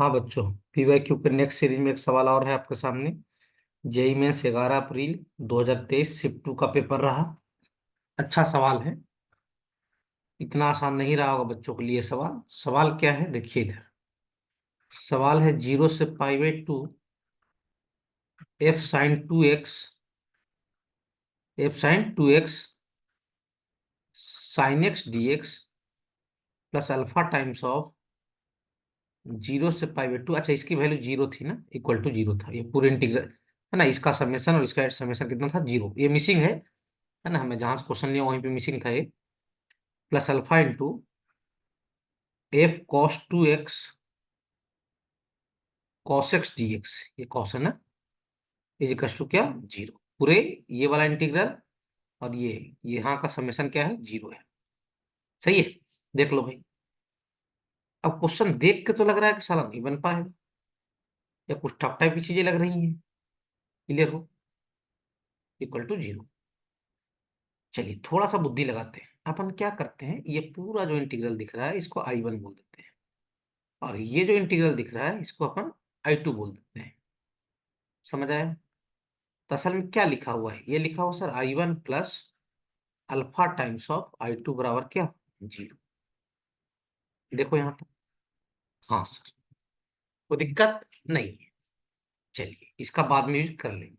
हाँ बच्चों, PYQ के नेक्स्ट सीरीज में एक सवाल और है आपके सामने। जेई मेंस 11 अप्रैल 2023 शिफ्ट 2 का पेपर रहा। अच्छा सवाल है। इतना आसान नहीं रहा होगा बच्चों के लिए। सवाल सवाल क्या है देखिए इधर। सवाल है 0 से π/2 f sin 2x sin x dx plus alpha times of 0 से π/2। अच्छा, इसकी वैल्यू जीरो थी ना, इक्वल टू जीरो था। ये पूरे इंटीग्रल है ना, इसका समेशन और इसका समेशन कितना था, जीरो। ये मिसिंग है ना, हमें जहां से क्वेश्चन लिया वहीं पे मिसिंग था ये। Plus alpha into f cos 2x cos x dx, ये कॉस है ना, इज इक्वल टू क्या, जीरो। पूरे ये वाला इंटीग्रल और ये यहाँ का समेशन क्या है, जीरो है। सही है। देख लो भाई। अब क्वेश्चन देख के तो लग रहा है कि साला नहीं बन पाएगा, या कुछ टफ टाइप की चीजें लग रही हैं। क्लियर हो, इक्वल टू जीरो। चलिए थोड़ा सा बुद्धि लगाते हैं। अपन क्या करते हैं, ये पूरा जो इंटीग्रल दिख रहा है इसको I1 बोल देते हैं, और ये जो इंटीग्रल दिख रहा है इसको अपन I2 बोल देते हैं। समझ आया। तो असल में क्या लिखा हुआ है, ये लिखा हुआ sir I1 plus alpha times of I2 बराबर क्या, जीरो। देखो यहाँ तक। हाँ सर, कोई दिक्कत नहीं है। चलिए इसका बाद में यूज कर लेंगे।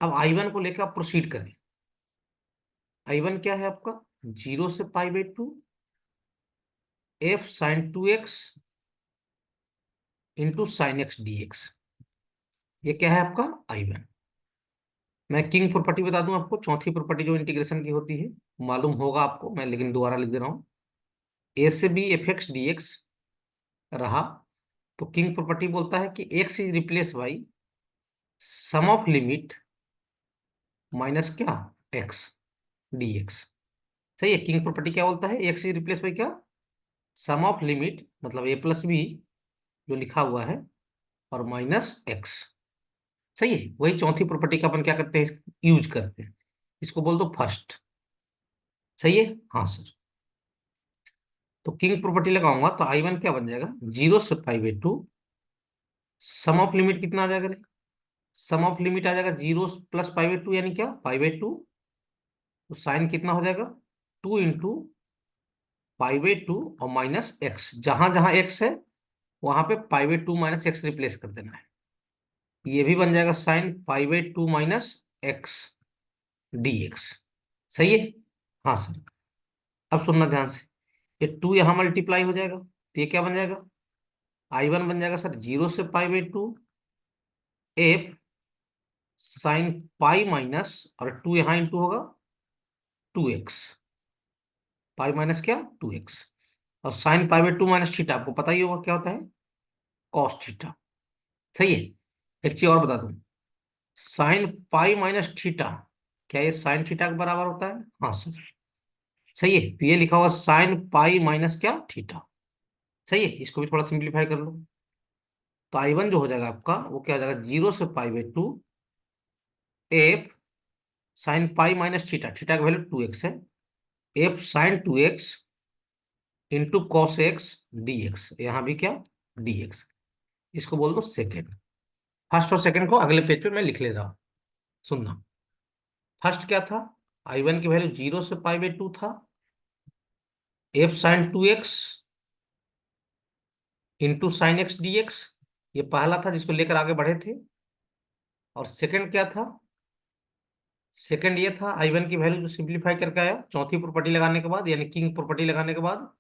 अब I1 को लेकर आप प्रोसीड करें। I1 क्या है आपका, 0 से π/2 f sin 2x into sine x dx। ये क्या है आपका I1। मैं किंग प्रॉपर्टी बता दूं आपको, चौथी प्रॉपर्टी जो इंटीग्रेशन की होती है, मालूम होगा आपको, मैं लेकिन दोबारा लिख दे रहा हूं। ए से b f x d x रहा, तो किंग प्रॉपर्टी बोलता है कि x is replace by sum of limit minus क्या, एक्स डी एक्स। सही है। किंग प्रॉपर्टी क्या बोलता है, एक्स इज रिप्लेस बाई क्या, सम ऑफ लिमिट, मतलब ए प्लस बी जो लिखा हुआ है, और माइनस एक्स। सही है। वही चौथी प्रॉपर्टी का अपन क्या करते हैं, यूज करते हैं। इसको बोल दो फर्स्ट। सही है। हाँ सर। तो किंग प्रॉपर्टी लगाऊंगा तो I1 क्या बन जाएगा, 0 से π/2 सम ऑफ लिमिट कितना आ जाएगा, सम ऑफ लिमिट आ जाएगा 0 प्लस π/2 यानी क्या, π/2। तो साइन कितना हो जाएगा, 2 इंटू π/2 और माइनस एक्स। जहां जहां एक्स है वहां पे π/2 माइनस एक्स रिप्लेस कर देना है। ये भी बन जाएगा साइन π/2 माइनस एक्स dx। सही है। हाँ सर। अब सुनना ध्यान से, ये 2 यहां मल्टीप्लाई हो जाएगा तो ये क्या बन जाएगा, I1 बन जाएगा सर 0 से π/2 एफ साइन पाई माइनस, और 2 यहां इंटू होगा 2x, पाई माइनस क्या, 2x। और साइन π/2 माइनस थीटा आपको पता ही होगा क्या होता है, कॉस थीटा। सही है। एक चीज और बता दूं, साइन पाई माइनस थीटा, क्या ये साइन थीटा के बराबर होता है, हाँ सर। सही है। तो ये लिखा हुआ साइन पाई माइनस क्या, थीटा। सही है। इसको भी थोड़ा सिंप्लीफाई कर लो, तो I1 जो हो जाएगा आपका वो क्या हो जाएगा, 0 से π/2 F sine pi minus theta, theta का वैल्यू 2x है, F sine 2x into cos x d x. यहाँ भी क्या, डी एक्स। इसको बोल दो सेकेंड। फर्स्ट और सेकेंड को अगले पेज पे मैं लिख ले रहा हूँ, सुनना। फर्स्ट क्या था, I1 की वैल्यू 0 से π/2 था, F sine 2x into sine x d x. ये पहला था जिसको लेकर आगे बढ़े थे। और सेकेंड क्या था, सेकेंड ये था I1 की वैल्यू जो सिंप्लीफाई करके आया चौथी प्रॉपर्टी लगाने के बाद, यानी किंग प्रॉपर्टी लगाने के बाद,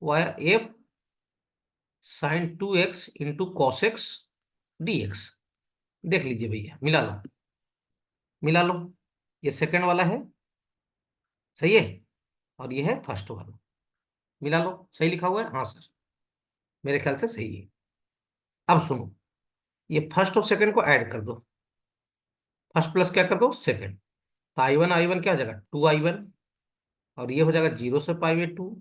वो आया F sine 2x into cos x d x. देख लीजिए भैया, मिला लो, मिला लो। ये सेकंड वाला है, सही है, और ये है फर्स्ट वाला। मिला लो, सही लिखा हुआ है, हाँ सर, मेरे ख्याल से सही है। अब सुनो, ये फर्स्ट और सेकंड को ऐड कर दो, फर्स्ट प्लस क्या कर दो, सेकंड। तो I1 क्या हो जाएगा, 2I1, और ये हो जाएगा 0 से π/2।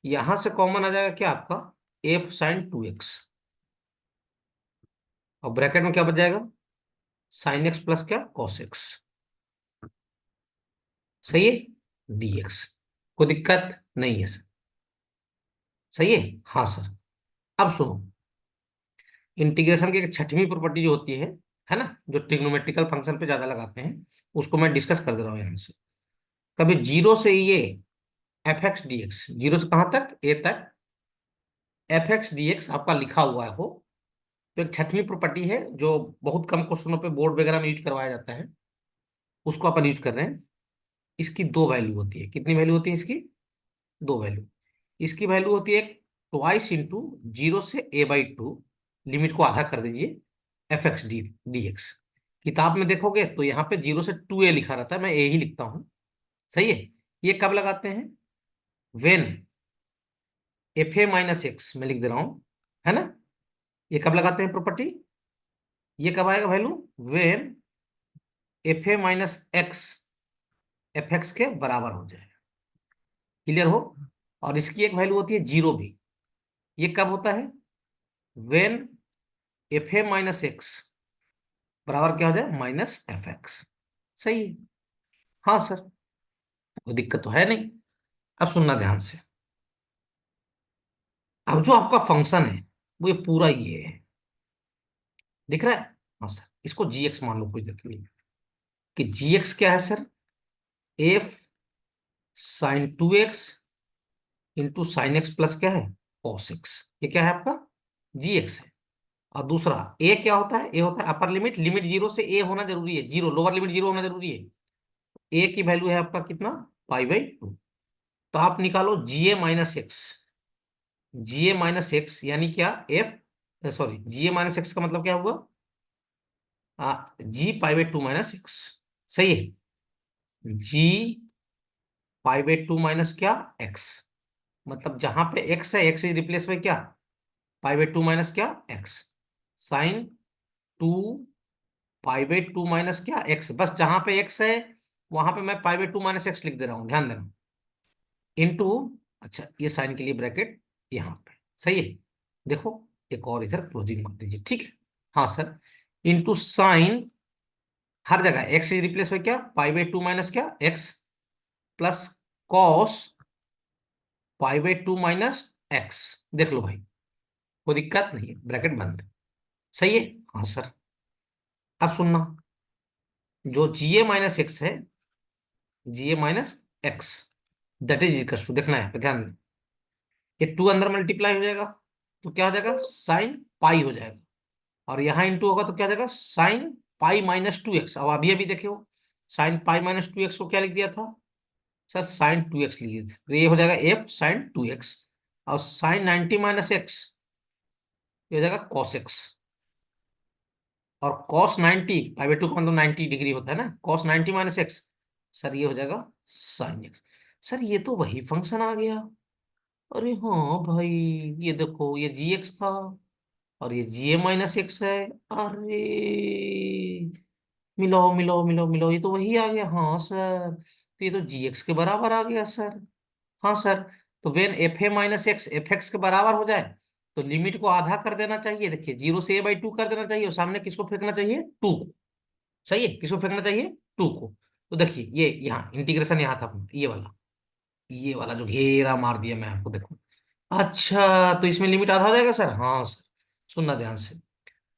यहां से कॉमन आ जाएगा क्या आपका, एफ साइन 2x, और ब्रैकेट में क्या बच जाएगा, साइन एक्स प्लस क्या, कॉस एक्स। सही है, dx। कोई दिक्कत नहीं है सर। सही है। हाँ सर। अब सुनो, इंटीग्रेशन की एक छठवीं प्रॉपर्टी जो होती है ना, जो ट्रिग्नोमेट्रिकल फंक्शन पे ज्यादा लगाते हैं, उसको मैं डिस्कस कर दे रहा हूँ यहाँ से। कभी जीरो से ये F x d x, zero से कहाँ तक, ए तक एफ एक्स डी एक्स आपका लिखा हुआ हो, तो एक छठवीं प्रॉपर्टी है जो बहुत कम क्वेश्चनों पे बोर्ड वगैरह में यूज करवाया जाता है, उसको अपन यूज कर रहे हैं। इसकी दो वैल्यू होती है, कितनी वैल्यू होती है इसकी, दो वैल्यू। इसकी वैल्यू होती है ट्वाइस इंटू जीरो से a/2, लिमिट को आधा कर दीजिए, एफ एक्स डी एक्स। किताब में देखोगे तो यहाँ पे जीरो से 2a लिखा रहता है, मैं a ही लिखता हूँ। सही है। ये कब लगाते हैं, when F A minus x, मैं लिख दे रहा हूँ, है ना। ये कब लगाते हैं प्रॉपर्टी, ये कब आएगा value, when F A minus x F x के बराबर हो जाए। क्लियर हो। और इसकी एक वैल्यू होती है जीरो भी, ये कब होता है, when F A minus x बराबर क्या हो जाए, माइनस एफ एक्स। सही है। हाँ सर, कोई दिक्कत तो है नहीं। अब सुनना ध्यान से। अब जो आपका फंक्शन है वो ये पूरा ये है, दिख रहा है। हाँ सर, इसको जी एक्स मान लो कोई दिक्कत नहीं, कि जी एक्स क्या है sir, F sine 2x into sine x plus क्या है, कॉस एक्स। ये क्या है आपका, जी एक्स है। और दूसरा ए क्या होता है, ए होता है अपर लिमिट, लिमिट जीरो से ए होना जरूरी है, जीरो लोअर लिमिट जीरो होना जरूरी है। ए की वैल्यू है आपका कितना, π/2। तो आप निकालो GA-x, GA-x यानी क्या, एफ सॉरी GA-x का मतलब क्या हुआ, G π/2 - x। सही है। G π/2 क्या, x, मतलब जहां पे x है, x इज रिप्लेस बाय क्या, π/2 क्या, x, साइन 2 π/2 क्या, x। बस जहां पे x है वहां पे मैं π/2 - x लिख दे रहा हूं, ध्यान देना। इनटू, अच्छा ये साइन के लिए ब्रैकेट यहाँ पे। सही है। देखो एक और इधर क्लोजिंग कर दीजिए, ठीक है। हाँ सर, इनटू साइन, हर जगह एक्स इज रिप्लेस में क्या, π/2 क्या, एक्स, प्लस कॉस π/2 - एक्स। देख लो भाई, कोई दिक्कत नहीं है, ब्रैकेट बंद। सही है। हाँ सर। अब सुनना, जो GA-x है, GA-x that is equal to, देखना है ध्यान देना, ये टू अंदर मल्टीप्लाई हो जाएगा तो क्या हो जाएगा, साइन पाई हो जाएगा। और यहाँ इंटू होगा तो क्या हो जाएगा, साइन π - 2x। अब अभी अभी देखे हो, साइन π - 2x को क्या लिख दिया था सर, साइन 2x लिखे थे, तो ये हो जाएगा एफ साइन 2x। और साइन 90 - x ये हो जाएगा कॉस एक्स। और कॉस 90 π/2 का मतलब 90 डिग्री होता है ना, कॉस 90 - x, सर ये हो जाएगा साइन एक्स। सर ये तो वही फंक्शन आ गया। अरे हाँ भाई, ये देखो ये जी एक्स था और ये GA-x है। अरे मिलाओ मिलाओ मिलाओ मिलाओ, ये तो वही आ गया। हाँ सर, तो ये तो जी एक्स के बराबर आ गया सर। हाँ सर। तो when F A minus x F x के बराबर हो जाए तो लिमिट को आधा कर देना चाहिए, देखिए जीरो से a/2 कर देना चाहिए, और सामने किसको फेंकना चाहिए, टू को। सही है, किसको फेंकना चाहिए, टू को। तो देखिए ये यहाँ इंटीग्रेशन यहाँ था अपना, ये वाला जो घेरा मार दिया मैं आपको, देखो। अच्छा, तो इसमें लिमिट आधा हो जाएगा सर, हाँ सर। सुनना ध्यान से,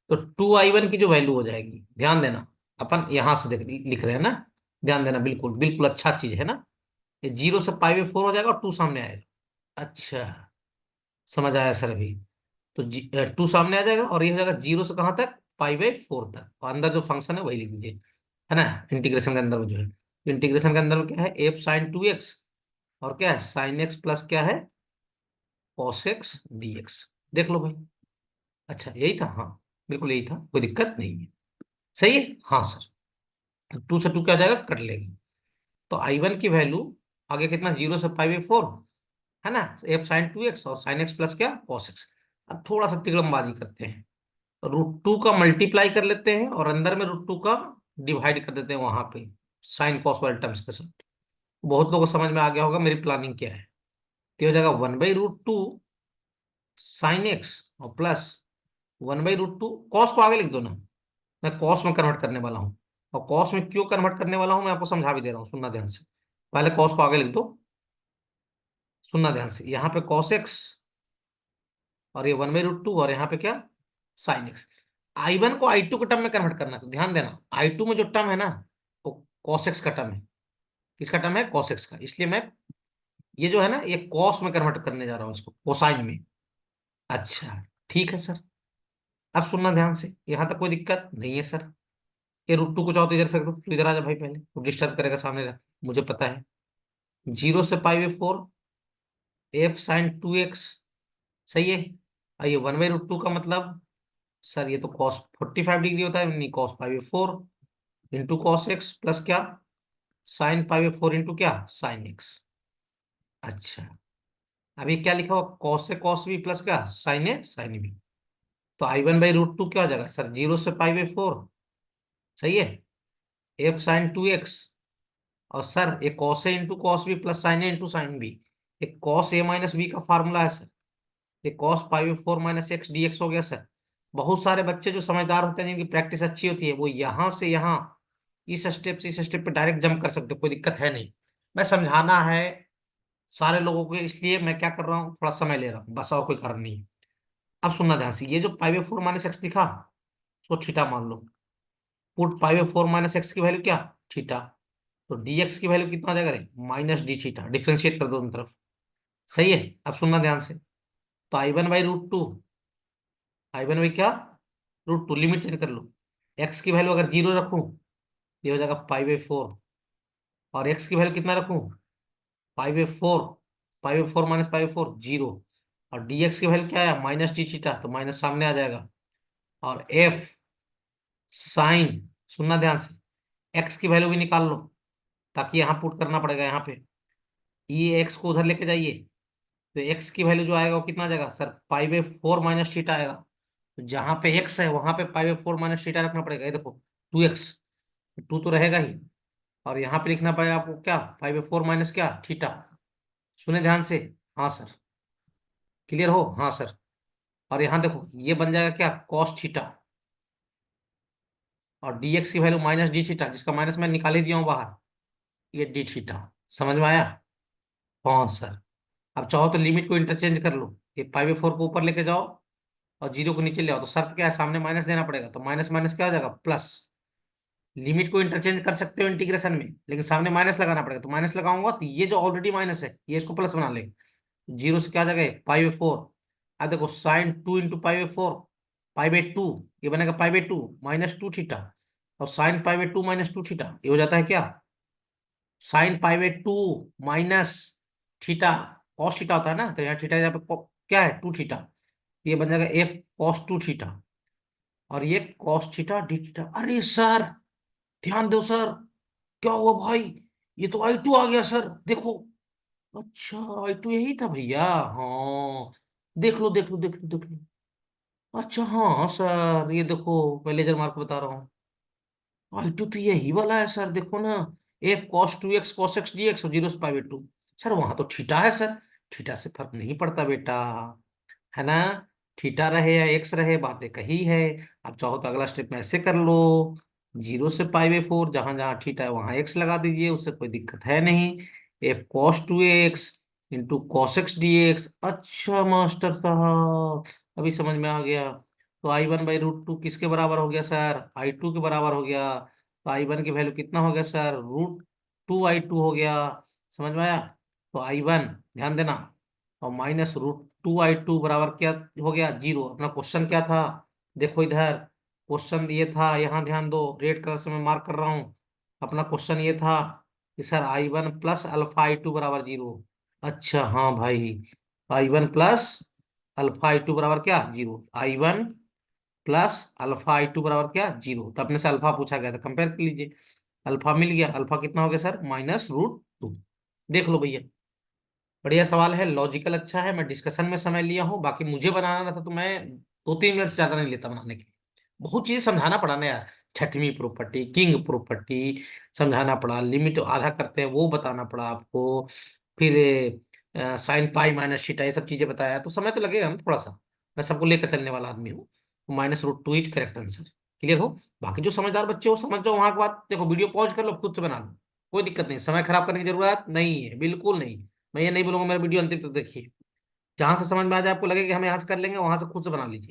तो 2I1 की जो वैल्यू हो जाएगी, ध्यान देना, अपन यहां से देख लिख रहे हैं ना, ध्यान देना, बिल्कुल बिल्कुल अच्छा चीज है ना। ये जीरो से π/4 हो जाएगा और टू सामने आएगा। अच्छा, समझ आया सर अभी। तो टू सामने आ जाएगा और ये हो जाएगा जीरो से कहाँ तक, π/4 तक, और अंदर जो फंक्शन है वही लिख दीजिए, है ना। इंटीग्रेशन के अंदर में जो है, इंटीग्रेशन के अंदर में क्या है, एफ साइन 2x, और क्या है, साइन एक्स प्लस क्या है, कॉस एक्स dx। देख लो भाई। अच्छा यही था, हाँ बिल्कुल यही था, कोई दिक्कत नहीं है। सही है। हाँ सर, टू से टू क्या आ जाएगा, कट लेगा। तो I1 की वैल्यू आगे कितना, जीरो से π/4, है ना, एफ साइन 2x और साइन एक्स प्लस क्या, कॉस एक्स। अब थोड़ा सा तिगड़मबाजी करते हैं, √2 का मल्टीप्लाई कर लेते हैं और अंदर में √2 का डिवाइड कर देते हैं वहां पे, साइन कॉस वाले टर्म्स के साथ। बहुत लोगों को समझ में आ गया होगा मेरी प्लानिंग क्या है। तो ये हो जाएगा 1/√2 साइन एक्स और प्लस 1/√2, कॉस को आगे लिख दो ना, मैं कॉस में कन्वर्ट करने वाला हूँ। और कॉस में क्यों कन्वर्ट करने वाला हूँ मैं आपको समझा भी दे रहा हूँ, सुनना ध्यान से। पहले कॉस को आगे लिख दो, सुनना ध्यान से, यहाँ पे कॉस एक्स और ये 1/√2, और यहाँ पे क्या, साइन एक्स। I1 को I2 के टर्म में कन्वर्ट करना है, तो ध्यान देना I2 में जो टर्म है ना वो कॉस एक्स का टर्म है। किसका टर्म है? कॉस एक्स का। इसलिए मैं ये जो है ना ये कॉस में कन्वर्ट करने जा रहा हूँ इसको, कोसाइन में। अच्छा ठीक है सर। अब सुनना ध्यान से, यहां तक कोई दिक्कत नहीं है सर। ये √2 को चाहो तो इधर फेंक दो, तो इधर आ जा भाई, पहले तो डिस्टर्ब करेगा सामने रख, मुझे पता है। 0 से π/4 f sin 2x, सही है। और ये 1/√2 का मतलब सर ये तो cos 45 डिग्री होता है, नहीं cos π/4 into cos x plus क्या sin π/4 इंटू क्या साइन एक्स। अच्छा, अब ये क्या लिखा हुआ? कॉस से कॉस भी प्लस क्या साइन ए साइन बी। तो I1/√2 क्या हो जाएगा सर? 0 से π/4, सही है, f sin 2x। और सर ये cos A into cos B plus sine A into sine B, ये कॉस ए माइनस बी का फार्मूला है सर। ये cos π/4 - x dx हो गया सर। बहुत सारे बच्चे जो समझदार होते हैं, जिनकी प्रैक्टिस अच्छी होती है, वो यहां से यहां इस स्टेप से इस स्टेप पे डायरेक्ट जंप कर सकते हो, कोई दिक्कत है नहीं। मैं समझाना है सारे लोगों को, इसलिए मैं क्या कर रहा हूँ, थोड़ा समय ले रहा हूँ बस, और कोई कारण नहीं है। अब सुनना ध्यान से, ये जो π/4 - x दिखा, उसको थीटा मान लो। पुट π/4 - x की वैल्यू क्या? थीटा। तो dx की वैल्यू कितना हो जाएगा रे? -d theta. डिफ्रेंशिएट कर दो दोनों तरफ, सही है। अब सुनना ध्यान से, तो I1/√2, I1 क्या, √2, लिमिट चेंज कर लो। x की वैल्यू अगर 0 रखूं, ये हो जाएगा π/4। और x की वैल्यू कितना रखूं? π/4। π/4 - π/4 0। और dx की वैल्यू क्या है? -d थीटा, तो माइनस सामने आ जाएगा। और f साइन, सुनना ध्यान से, x की वैल्यू भी निकाल लो, ताकि यहाँ पुट करना पड़ेगा यहाँ पे। ये x को उधर लेके जाइए, तो x की वैल्यू जो आएगा वो कितना आ जाएगा सर? π/4 - थीटा आएगा। तो जहां पे x है वहां पे π/4 - थीटा रखना पड़ेगा। ये देखो 2x, 2 तो रहेगा ही। और यहाँ पे लिखना पड़ेगा आपको क्या? π/4 माइनस क्या थीटा। सुने ध्यान से, हाँ सर, क्लियर हो? हाँ सर। और यहाँ देखो ये बन जाएगा क्या? Cos theta. और dx की वैल्यू -d थीटा, जिसका माइनस मैं निकाल ही दिया हूँ बाहर, ये d थीटा। समझ में आया? हाँ सर। अब चाहो तो लिमिट को इंटरचेंज कर लो, ये π/4 को ऊपर लेके जाओ और 0 को नीचे ले आओ। तो शर्त क्या है? सामने माइनस देना पड़ेगा, तो माइनस माइनस क्या हो जाएगा? प्लस। लिमिट को इंटरचेंज कर सकते हो इंटीग्रेशन में, लेकिन सामने माइनस लगाना पड़ेगा। तो माइनस लगाऊंगा तो ये जो ऑलरेडी माइनस है ये इसको प्लस बना ले। 0 से क्या जगह? π/4। अब देखो sin 2 इंटू π/4, π/2, ये बनेगा π/2 -2 थीटा। और sin π/2 - 2 थीटा, ये हो जाता है क्या? sin π/2 minus theta, cos theta होता है ना, तो यहाँ थीटा यहाँ पे क्या है? 2 थीटा। ये बन जाएगा f cos 2 थीटा। और ये cos θ d थीटा। अरे सर ध्यान दो सर, क्या हुआ भाई? ये तो I2 आ गया सर, देखो। अच्छा I2 यही था भैया, हाँ। देख लो देख लो देख लो देख लो। अच्छा हाँ सर, ये देखो मैं लेजर मार्क बता रहा हूँ। I2 तो यही वाला है सर, देखो ना। f cos 2x cos x dx और 0 से π/2। सर वहां तो थीटा है सर, थीटा से फर्क नहीं पड़ता बेटा, है ना। थीटा रहे या एक्स रहे, बातें कही है। अब चाहो तो अगला स्टेप में ऐसे कर लो, 0 से π/4, जहां जहां थीटा है वहां एक्स लगा दीजिए, उससे कोई दिक्कत है नहीं। f cos 2x into cos x dx। अच्छा मास्टर साहब, अभी समझ में आ गया। तो I1/√2 किसके बराबर हो गया सर? I2 के बराबर हो गया। तो I1 की वैल्यू कितना हो गया सर? √2I2 हो गया। समझ में आया? तो I1, ध्यान देना, और -√2I2 बराबर क्या हो गया? 0। अपना क्वेश्चन क्या था? देखो इधर, क्वेश्चन ये था, यहाँ ध्यान दो, रेड कलर से मैं मार्क कर रहा हूँ। अपना क्वेश्चन ये था कि sir I1 plus alpha I2 बराबर 0। अच्छा हाँ भाई, I1 प्लस अल्फा I2 बराबर क्या? 0। I1 प्लस अल्फा I2 बराबर क्या? 0। तो अपने से अल्फा पूछा गया था, कंपेयर कर लीजिए। अल्फा मिल गया, अल्फा कितना हो गया सर? -√2। देख लो भैया, बढ़िया सवाल है, लॉजिकल अच्छा है। मैं डिस्कशन में समय लिया हूँ, बाकी मुझे बनाना था तो मैं 2-3 मिनट से ज्यादा नहीं लेता बनाने के लिए। बहुत चीजें समझाना पड़ा ना यार, छठवीं प्रॉपर्टी, किंग प्रॉपर्टी समझाना पड़ा, लिमिट आधा करते हैं वो बताना पड़ा आपको, फिर sin π - थीटा, ये सब चीजें बताया, तो समय तो लगेगा ना थोड़ा सा। मैं सबको लेकर चलने वाला आदमी हूँ। -√2 इज करेक्ट आंसर। क्लियर हो? बाकी जो समझदार बच्चे हो समझ जाओ, वहां के बाद देखो वीडियो पॉज कर लो, खुद से बना लो, कोई दिक्कत नहीं, समय खराब करने की जरूरत नहीं है, बिल्कुल नहीं। मैं ये नहीं बोलूंगा मेरा वीडियो अंतिम तक देखिए, जहां से समझ में आ जाए, आपको लगे कि हम यहाँ से कर लेंगे, वहां से खुद से बना लीजिए।